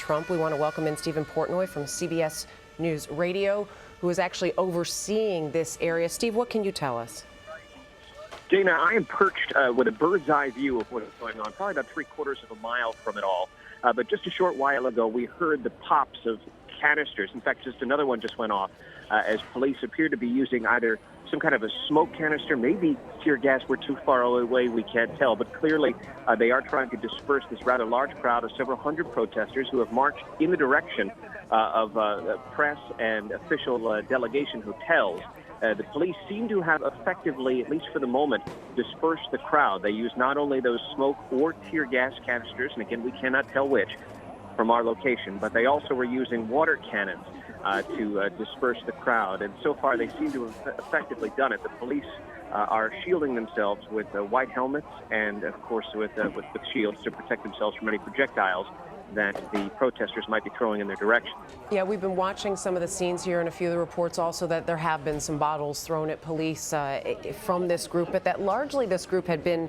Trump. We want to welcome in Stephen Portnoy from CBS News Radio, who is actually overseeing this area. Steve, what can you tell us? Dana, I am perched with a bird's eye view of what is going on, probably about 3/4 of a mile from it all. But just a short while ago, we heard the pops of canisters. In fact, just another one just went off as police appear to be using either some kind of a smoke canister, maybe tear gas. We're too far away, we can't tell. But clearly, they are trying to disperse this rather large crowd of several hundred protesters who have marched in the direction of press and official delegation hotels. The police seem to have effectively, at least for the moment, dispersed the crowd. They use not only those smoke or tear gas canisters, and again, we cannot tell which from our location, but they also were using water cannons to disperse the crowd. And so far, they seem to have effectively done it. The police are shielding themselves with white helmets and, of course, with shields to protect themselves from any projectiles that the protesters might be throwing in their direction. Yeah, we've been watching some of the scenes here and a few of the reports also that there have been some bottles thrown at police from this group, but that largely this group had been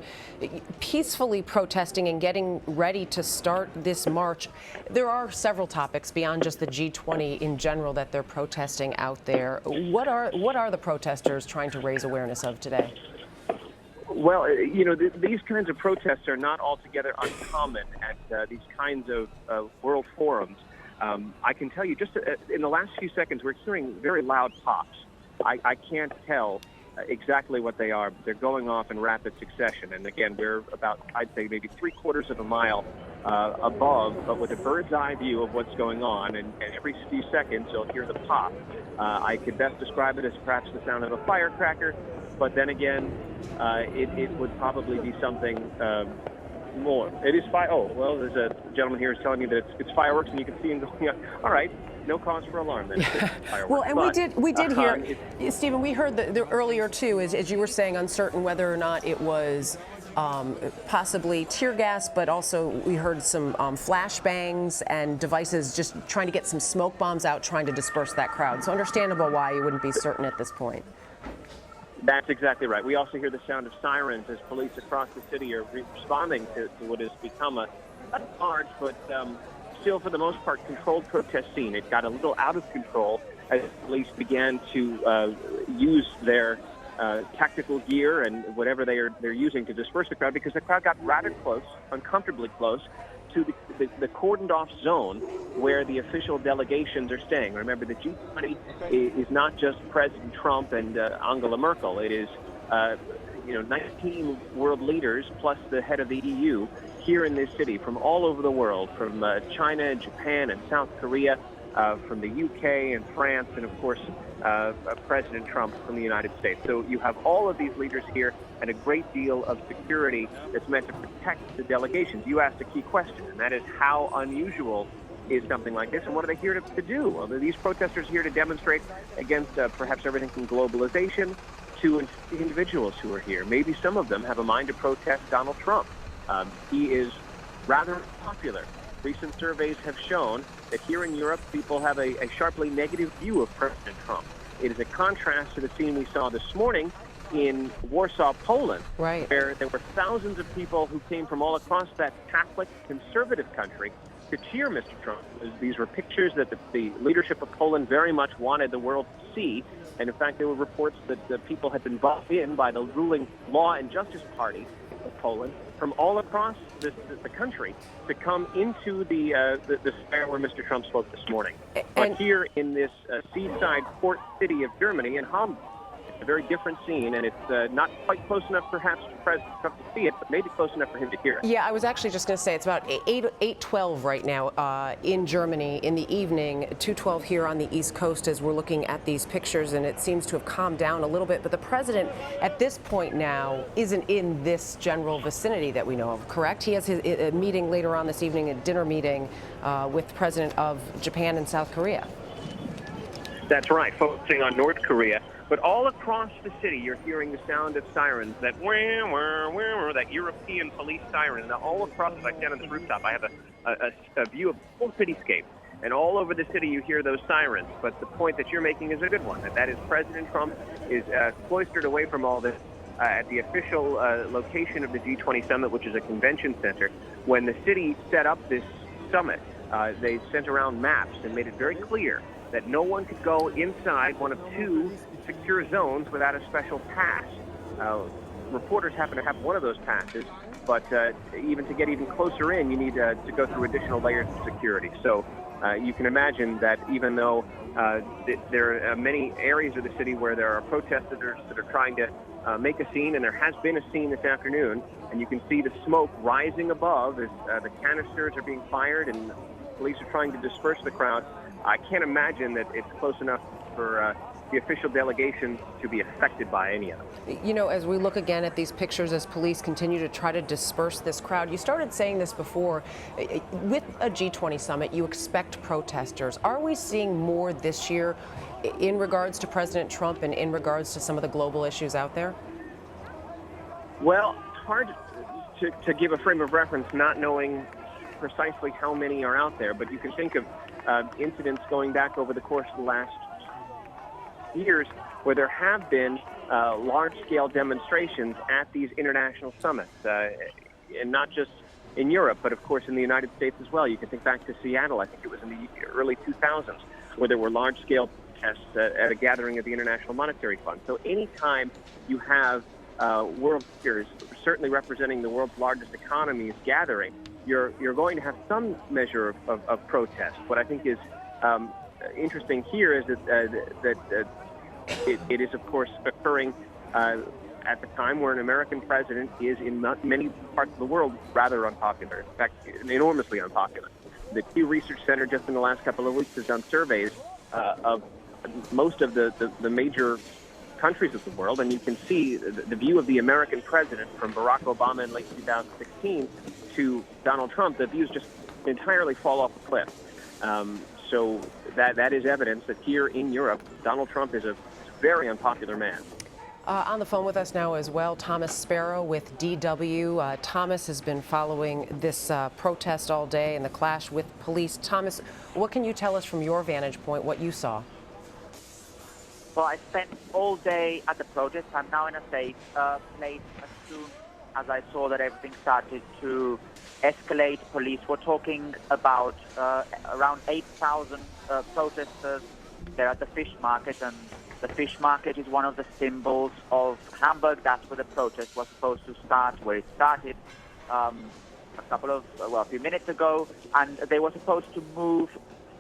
peacefully protesting and getting ready to start this march. There are several topics beyond just the G20 in general that they're protesting out there. What are the protesters trying to raise awareness of today? Well, you know, these kinds of protests are not altogether uncommon at these kinds of world forums. I can tell you, just in the last few seconds, we're hearing very loud pops. I can't tell exactly what they are, but they're going off in rapid succession. And again, we're about, I'd say, maybe 3/4 of a mile above, but with a bird's eye view of what's going on. And every few seconds, you'll hear the pop. I could best describe it as perhaps the sound of a firecracker. But then again, it would probably be something more. It is fire. Oh, well, there's a gentleman here who's telling me that it's fireworks, and you can see him going on. All right, no cause for alarm then. Well, and we did hear, Stephen, we heard the earlier too, as you were saying, uncertain whether or not it was possibly tear gas, but also we heard some flashbangs and devices just trying to get some smoke bombs out, trying to disperse that crowd. So understandable why you wouldn't be certain at this point. That's exactly right. We also hear the sound of sirens as police across the city are responding to what has become a large, but still for the most part controlled protest scene. It got a little out of control as police began to use their tactical gear and whatever they're using to disperse the crowd, because the crowd got rather close, uncomfortably close, to the cordoned off zone where the official delegations are staying. Remember, the G20 is not just President Trump and Angela Merkel. It is 19 world leaders plus the head of the EU here in this city from all over the world, from China and Japan and South Korea, from the UK and France, and of course President Trump from the United States. So you have all of these leaders here and a great deal of security that's meant to protect the delegations. You asked a key question, and that is how unusual is something like this, and what are they here to do? Well, these protesters are here to demonstrate against perhaps everything from globalization to individuals who are here. Maybe some of them have a mind to protest Donald Trump. He is rather popular. Recent surveys have shown that here in Europe, people have a sharply negative view of President Trump. It is a contrast to the scene we saw this morning in Warsaw, Poland, right, where there were thousands of people who came from all across that Catholic conservative country to cheer Mr. Trump. These were pictures that the leadership of Poland very much wanted the world to see. And in fact, there were reports that the people had been bought in by the ruling Law and Justice Party of Poland from all across the country to come into the square where Mr. Trump spoke this morning. But here in this seaside port city of Germany, in Hamburg, a very different scene, and it's not quite close enough perhaps for President Trump to see it, but maybe close enough for him to hear it. Yeah, I was actually just going to say it's about 8:12 right now in Germany in the evening, 2:12 here on the East Coast as we're looking at these pictures, and it seems to have calmed down a little bit. But the president at this point now isn't in this general vicinity that we know of, correct? He has a meeting later on this evening, a dinner meeting with the president of Japan and South Korea. That's right, focusing on North Korea. But all across the city, you're hearing the sound of sirens, that wah, wah, wah, wah, that European police siren. And all across, as I stand on this rooftop, I have a view of the whole cityscape. And all over the city, you hear those sirens. But the point that you're making is a good one, that is President Trump is cloistered away from all this at the official location of the G20 summit, which is a convention center. When the city set up this summit, They sent around maps and made it very clear that no one could go inside one of two secure zones without a special pass. Reporters happen to have one of those passes, but even to get even closer in, you need to go through additional layers of security. So you can imagine that even though there are many areas of the city where there are protesters that are trying to make a scene, and there has been a scene this afternoon, and you can see the smoke rising above as the canisters are being fired and police are trying to disperse the crowd. I can't imagine that it's close enough for the official delegation to be affected by any of it. You know, as we look again at these pictures as police continue to try to disperse this crowd, you started saying this before, with a G20 summit, you expect protesters. Are we seeing more this year in regards to President Trump and in regards to some of the global issues out there? Well, it's hard to give a frame of reference not knowing precisely how many are out there, but you can think of incidents going back over the course of the last years where there have been large-scale demonstrations at these international summits, and not just in Europe, but of course in the United States as well. You can think back to Seattle. I think it was in the early 2000s, where there were large-scale protests at a gathering of the International Monetary Fund. So anytime you have world leaders, certainly representing the world's largest economies, gathering, you're going to have some measure of protest. What I think is interesting here is that it is, of course, occurring at the time where an American president is in many parts of the world rather unpopular, in fact, enormously unpopular. The Pew Research Center just in the last couple of weeks has done surveys of most of the major countries of the world, and you can see the view of the American president from Barack Obama in late 2016 to Donald Trump. The views just entirely fall off a cliff. So that is evidence that here in Europe, Donald Trump is a very unpopular man. On the phone with us now as well, Thomas Sparrow with DW. Thomas has been following this protest all day and the clash with police. Thomas, what can you tell us from your vantage point, what you saw? Well, I spent all day at the protest. I'm now in a safe place as soon as I saw that everything started to escalate. Police were talking about around 8,000 protesters there at the fish market, and the fish market is one of the symbols of Hamburg. That's where the protest was supposed to start, where it started a few minutes ago, and they were supposed to move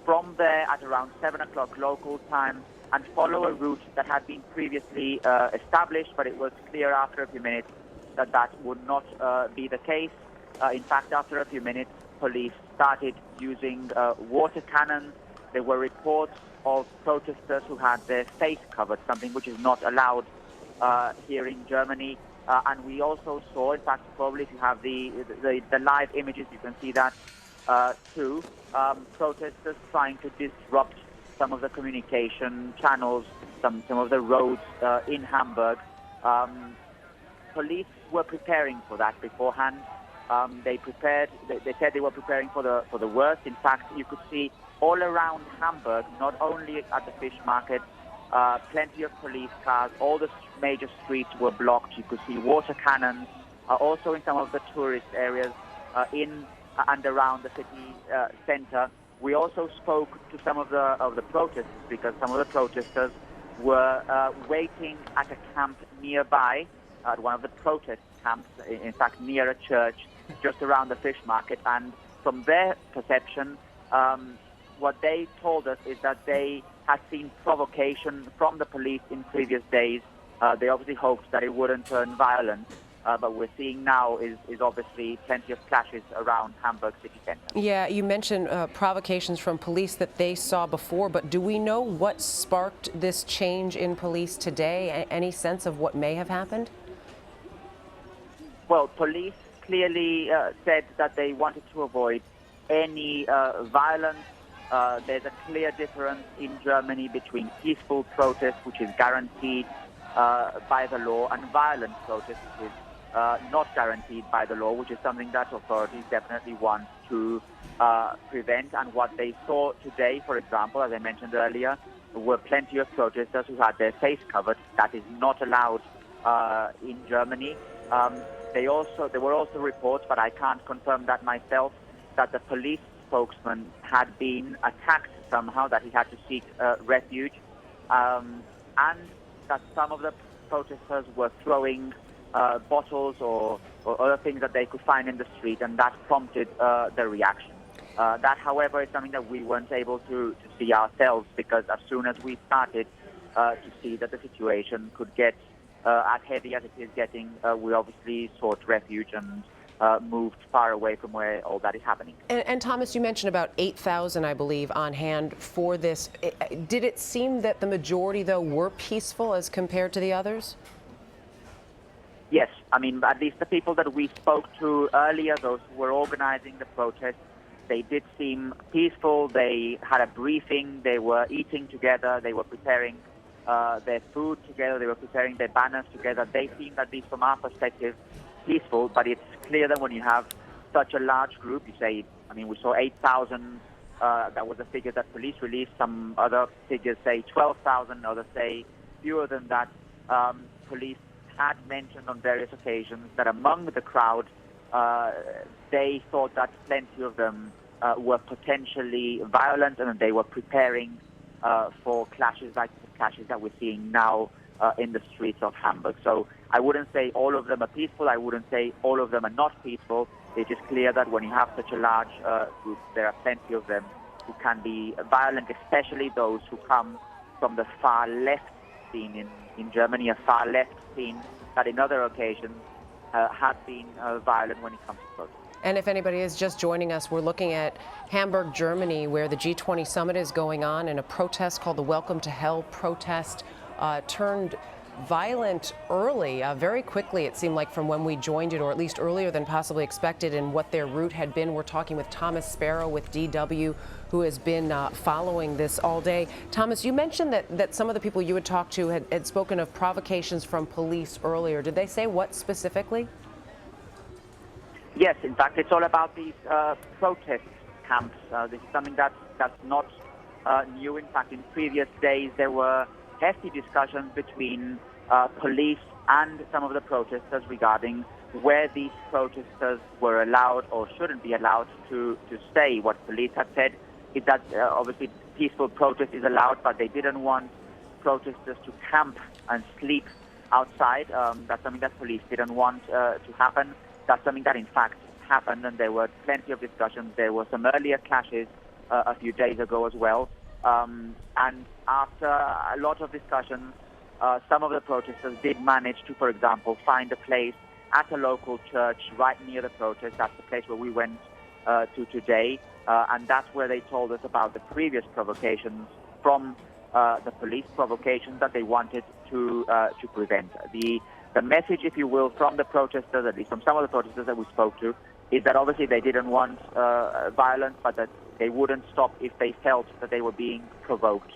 from there at around 7 o'clock local time and follow a route that had been previously established, but it was clear after a few minutes that that would not be the case. In fact, after a few minutes, police started using water cannons. There were reports of protesters who had their face covered, something which is not allowed here in Germany. And we also saw, in fact, probably if you have the live images, you can see that too, protesters trying to disrupt some of the communication channels, some of the roads in Hamburg. Police were preparing for that beforehand. They said they were preparing for the worst. In fact, you could see all around Hamburg, not only at the fish market, plenty of police cars. All the major streets were blocked. You could see water cannons. Also in some of the tourist areas in and around the city center. We also spoke to some of the protesters, because some of the protesters were waiting at a camp nearby, at one of the protest camps, in fact near a church just around the fish market. And from their perception, what they told us is that they had seen provocation from the police in previous days. They obviously hoped that it wouldn't turn violent. But we're seeing now is obviously plenty of clashes around Hamburg city center. Yeah, you mentioned provocations from police that they saw before, but do we know what sparked this change in police today? Any sense of what may have happened? Well, police clearly said that they wanted to avoid any violence. There's a clear difference in Germany between peaceful protest, which is guaranteed by the law, and violent protest, which is not guaranteed by the law, which is something that authorities definitely want to prevent. And what they saw today, for example, as I mentioned earlier, were plenty of protesters who had their face covered. That is not allowed in Germany. There were also reports, but I can't confirm that myself, that the police spokesman had been attacked somehow, that he had to seek refuge, and that some of the protesters were throwing bottles or other things that they could find in the street, and that prompted the reaction. That, however, is something that we weren't able to see ourselves, because as soon as we started to see that the situation could get as heavy as it is getting, we obviously sought refuge and moved far away from where all that is happening. And Thomas, you mentioned about 8,000, I believe, on hand for this. Did it seem that the majority, though, were peaceful as compared to the others? Yes, I mean, at least the people that we spoke to earlier, those who were organizing the protest, they did seem peaceful. They had a briefing. They were eating together. They were preparing their food together. They were preparing their banners together. They seemed, at least from our perspective, peaceful. But it's clear that when you have such a large group, you say, I mean, we saw 8,000. That was the figure that police released. Some other figures say 12,000. Others say fewer than that. Police had mentioned on various occasions that among the crowd, they thought that plenty of them were potentially violent, and they were preparing for clashes like the clashes that we're seeing now in the streets of Hamburg. So I wouldn't say all of them are peaceful. I wouldn't say all of them are not peaceful. It is clear that when you have such a large group, there are plenty of them who can be violent, especially those who come from the far left scene in Germany, a far left scene that in other occasions has been violent when it comes to protests. And if anybody is just joining us, we're looking at Hamburg, Germany, where the G20 summit is going on, and a protest called the Welcome to Hell protest turned violent early, very quickly, it seemed like, from when we joined it, or at least earlier than possibly expected, and what their route had been. We're talking with Thomas Sparrow with DW, who has been following this all day. Thomas, you mentioned that some of the people you had talked to had spoken of provocations from police earlier. Did they say what specifically? Yes, in fact, it's all about these protest camps. This is something that's not new. In fact, in previous days, there were hefty discussions between police and some of the protesters regarding where these protesters were allowed or shouldn't be allowed to stay. What police had said is that obviously peaceful protest is allowed, but they didn't want protesters to camp and sleep outside. That's something that police didn't want to happen. That's something that in fact happened, and there were plenty of discussions. There were some earlier clashes a few days ago as well. And after a lot of discussions, some of the protesters did manage to, for example, find a place at a local church right near the protest. That's the place where we went to today. And that's where they told us about the previous provocations from the police, provocations that they wanted to prevent. The message, if you will, from the protesters, at least from some of the protesters that we spoke to, is that obviously they didn't want violence, but that they wouldn't stop if they felt that they were being provoked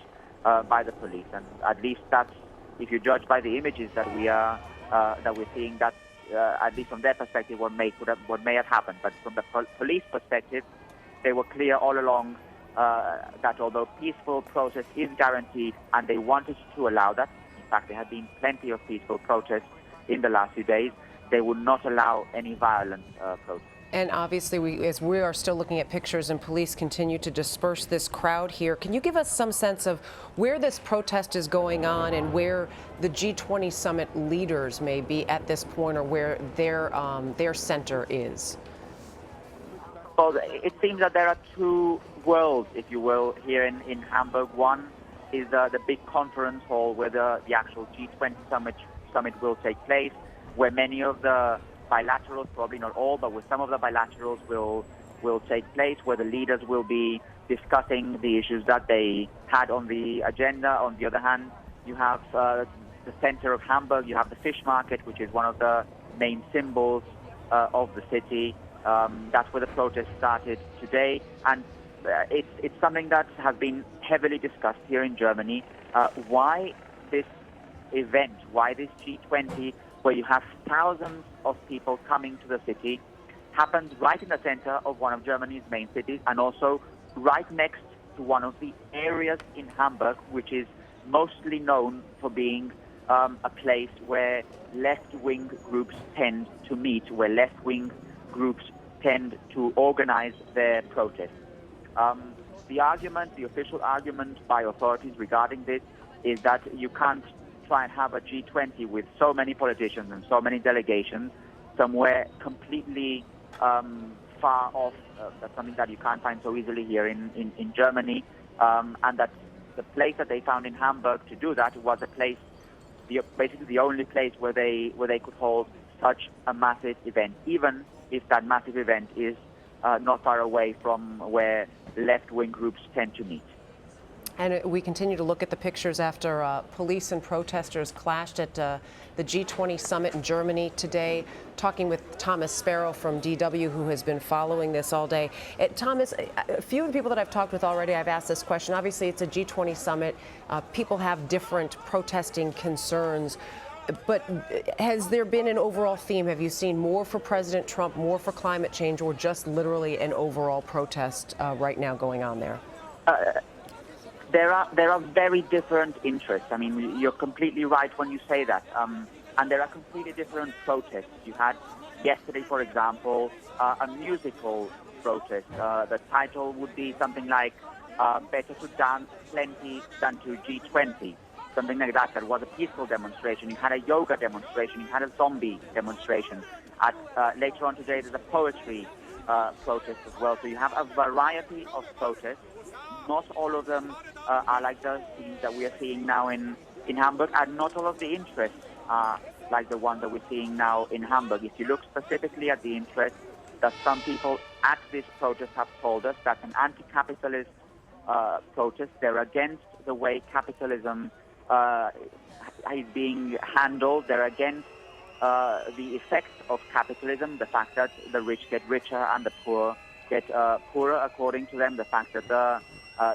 by the police. And at least that's, if you judge by the images that we're seeing, that's at least from their perspective what may have happened. But from the police perspective, they were clear all along that although peaceful protest is guaranteed, and they wanted to allow that. In fact, there had been plenty of peaceful protests in the last few days. They would not allow any violent protests. And obviously, as we are still looking at pictures and police continue to disperse this crowd here, can you give us some sense of where this protest is going on and where the G20 summit leaders may be at this point, or where their center is? Well, it seems that there are two worlds, if you will, here in Hamburg. One is the big conference hall where the actual G20 summit will take place, where many of the bilaterals, probably not all, but where some of the bilaterals will take place, where the leaders will be discussing the issues that they had on the agenda. On the other hand, you have the center of Hamburg, you have the fish market, which is one of the main symbols of the city. That's where the protest started today, and it's something that has been heavily discussed here in Germany. Why this event, why this G20, where you have thousands of people coming to the city, happens right in the center of one of Germany's main cities, and also right next to one of the areas in Hamburg, which is mostly known for being a place where left-wing groups tend to meet, where left-wing groups tend to organize their protests. The argument, the official argument by authorities regarding this is that you can't try and have a G20 with so many politicians and so many delegations somewhere completely far off. That's something that you can't find so easily here in Germany. And that the place that they found in Hamburg to do that was a place, basically the only place where they could hold such a massive event, even if that massive event is not far away from where left-wing groups tend to meet. And we continue to look at the pictures after police and protesters clashed at the G20 summit in Germany today. Talking with Thomas Sparrow from DW, who has been following this all day. Thomas, a few of the people that I've talked with already, I've asked this question. Obviously, it's a G20 summit. People have different protesting concerns. But has there been an overall theme? Have you seen more for President Trump, more for climate change, or just literally an overall protest right now going on there? There are very different interests. I mean, you're completely right when you say that. And there are completely different protests. You had yesterday, for example, a musical protest. The title would be something like "Better to Dance Plenty Than to G20." Something like that. That was a peaceful demonstration. You had a yoga demonstration. You had a zombie demonstration. Later on today, there's a poetry protest as well. So you have a variety of protests. Not all of them are like the scenes that we are seeing now in Hamburg, and not all of the interests are like the one that we're seeing now in Hamburg. If you look specifically at the interests that some people at this protest have told us, that's an anti-capitalist protest. They're against the way capitalism is being handled. They're against the effects of capitalism, the fact that the rich get richer and the poor get poorer, according to them, the fact that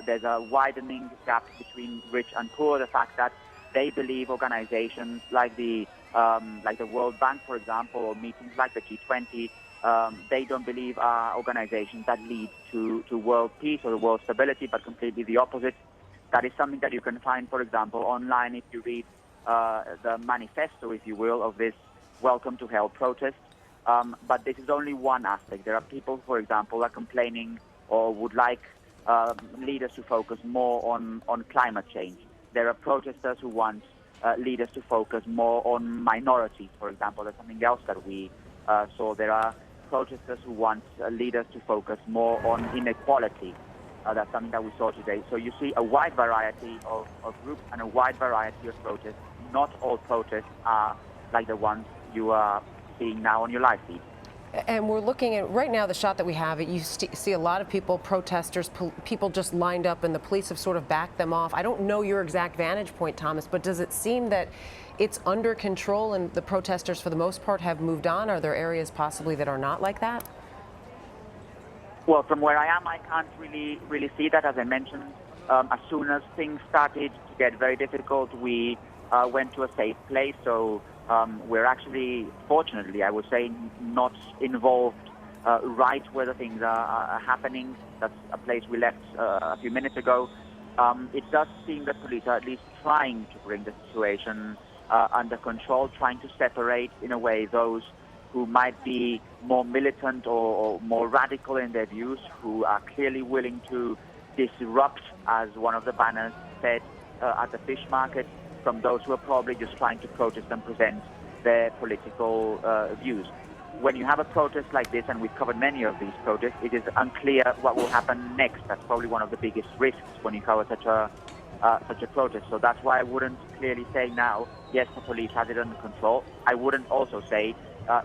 there's a widening gap between rich and poor, the fact that they believe organizations like the World Bank, for example, or meetings like the G20, they don't believe are organizations that lead to world peace or world stability, but completely the opposite. That is something that you can find, for example, online if you read the manifesto, if you will, of this Welcome to Hell protest. But this is only one aspect. There are people, for example, who are complaining or would like leaders to focus more on climate change. There are protesters who want leaders to focus more on minorities, for example. That's something else that we saw. There are protesters who want leaders to focus more on inequality. That's something that we saw today. So you see a wide variety of groups and a wide variety of protests. Not all protests are like the ones you are seeing now on your live feed. And we're looking at, right now, the shot that we have, you see a lot of people, protesters, people just lined up, and the police have sort of backed them off. I don't know your exact vantage point, Thomas, but does it seem that it's under control and the protesters, for the most part, have moved on? Are there areas possibly that are not like that? Well, from where I am, I can't really see that. As I mentioned, as soon as things started to get very difficult, we went to a safe place. So we're actually, fortunately, I would say, not involved right where the things are happening. That's a place we left a few minutes ago. It does seem that police are at least trying to bring the situation under control, trying to separate, in a way, those who might be more militant or more radical in their views, who are clearly willing to disrupt, as one of the banners said, at the fish market, from those who are probably just trying to protest and present their political views. When you have a protest like this, and we've covered many of these protests, it is unclear what will happen next. That's probably one of the biggest risks when you cover such a protest. So that's why I wouldn't clearly say now, yes, the police has it under control. I wouldn't also say,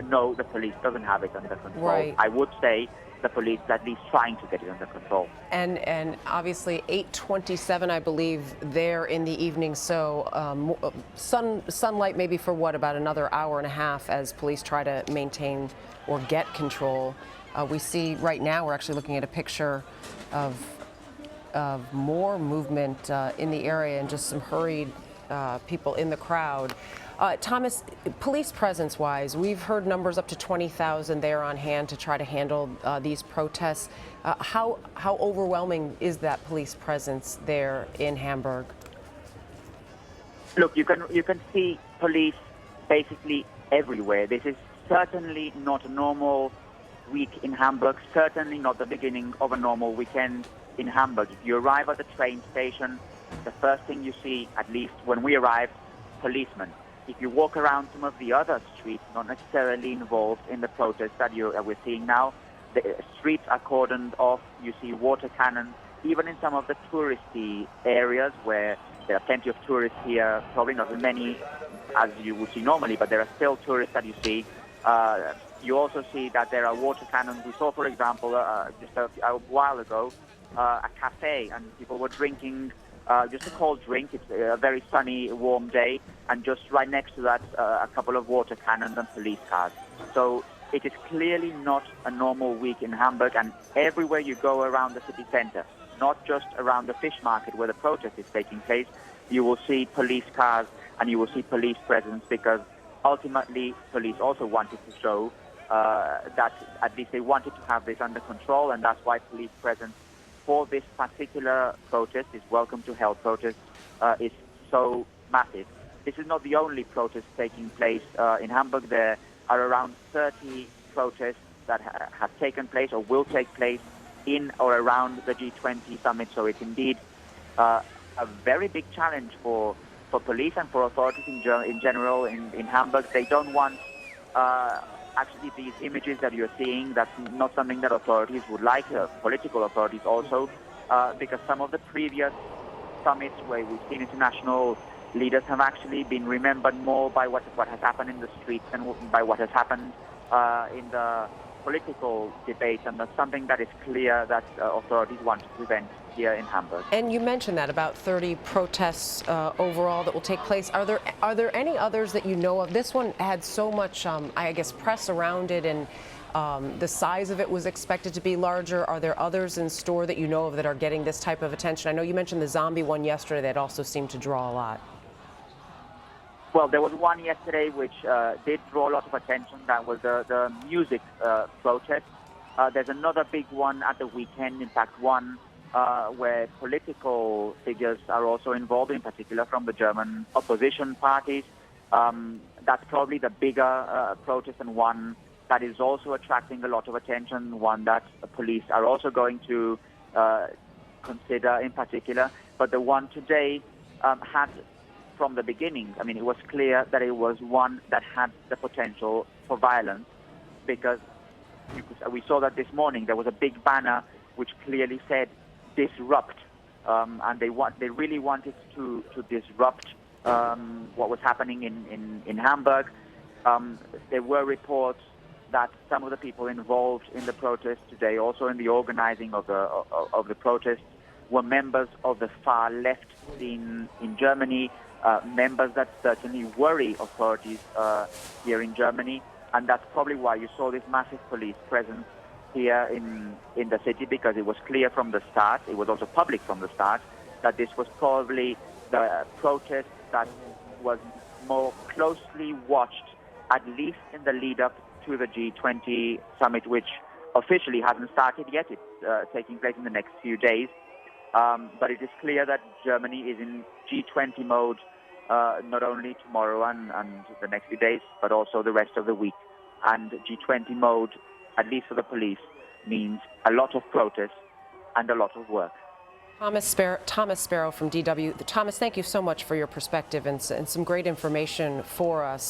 no, the police doesn't have it under control. Right. I would say the police is at least trying to get it under control. And obviously 8:27, I believe, there in the evening. So sunlight maybe for what, about another hour and a half as police try to maintain or get control. We see right now, we're actually looking at a picture of more movement in the area and just some hurried people in the crowd. Thomas, police presence-wise, we've heard numbers up to 20,000 there on hand to try to handle these protests. How overwhelming is that police presence there in Hamburg? Look, you can see police basically everywhere. This is certainly not a normal week in Hamburg, certainly not the beginning of a normal weekend in Hamburg. If you arrive at the train station, the first thing you see, at least when we arrived, policemen. If you walk around some of the other streets, not necessarily involved in the protest that we're seeing now, the streets are cordoned off. You see water cannons, even in some of the touristy areas where there are plenty of tourists here, probably not as many as you would see normally, but there are still tourists that you see. You also see that there are water cannons. We saw, for example, just a while ago, a cafe, and people were drinking just a cold drink. It's a very sunny, warm day, and just right next to that, a couple of water cannons and police cars. So it is clearly not a normal week in Hamburg, and everywhere you go around the city center, not just around the fish market where the protest is taking place, you will see police cars and you will see police presence, because ultimately police also wanted to show that at least they wanted to have this under control, and that's why police presence for this particular protest, this Welcome to Hell protest, is so massive. This is not the only protest taking place in Hamburg. There are around 30 protests that have taken place or will take place in or around the G20 summit. So it's indeed a very big challenge for police and for authorities in general in Hamburg. They don't want actually these images that you're seeing. That's not something that authorities would like, political authorities also, because some of the previous summits where we've seen international leaders have actually been remembered more by what has happened in the streets and by what has happened in the political debate, and that's something that is clear that authorities want to prevent here in Hamburg. And you mentioned that about 30 protests overall that will take place. Are there any others that you know of? This one had so much, I guess, press around it, and the size of it was expected to be larger. Are there others in store that you know of that are getting this type of attention? I know you mentioned the zombie one yesterday that also seemed to draw a lot. Well, there was one yesterday which did draw a lot of attention. That was the music protest. There's another big one at the weekend, in fact, one where political figures are also involved, in particular from the German opposition parties. That's probably the bigger protest, and one that is also attracting a lot of attention, one that police are also going to consider in particular. But the one today had, from the beginning, I mean, it was clear that it was one that had the potential for violence, because we saw that this morning there was a big banner which clearly said disrupt, and they really wanted to disrupt what was happening in Hamburg. There were reports that some of the people involved in the protest today, also in the organizing of the protest, were members of the far left scene in Germany, members that certainly worry authorities here in Germany, and that's probably why you saw this massive police presence here in the city, because it was clear from the start, it was also public from the start, that this was probably the protest that was more closely watched, at least in the lead-up to the G20 summit, which officially hasn't started yet. It's taking place in the next few days. But it is clear that Germany is in G20 mode, not only tomorrow and the next few days, but also the rest of the week. And G20 mode, at least for the police, means a lot of protest and a lot of work. Thomas Sparrow from DW. Thomas, thank you so much for your perspective and some great information for us.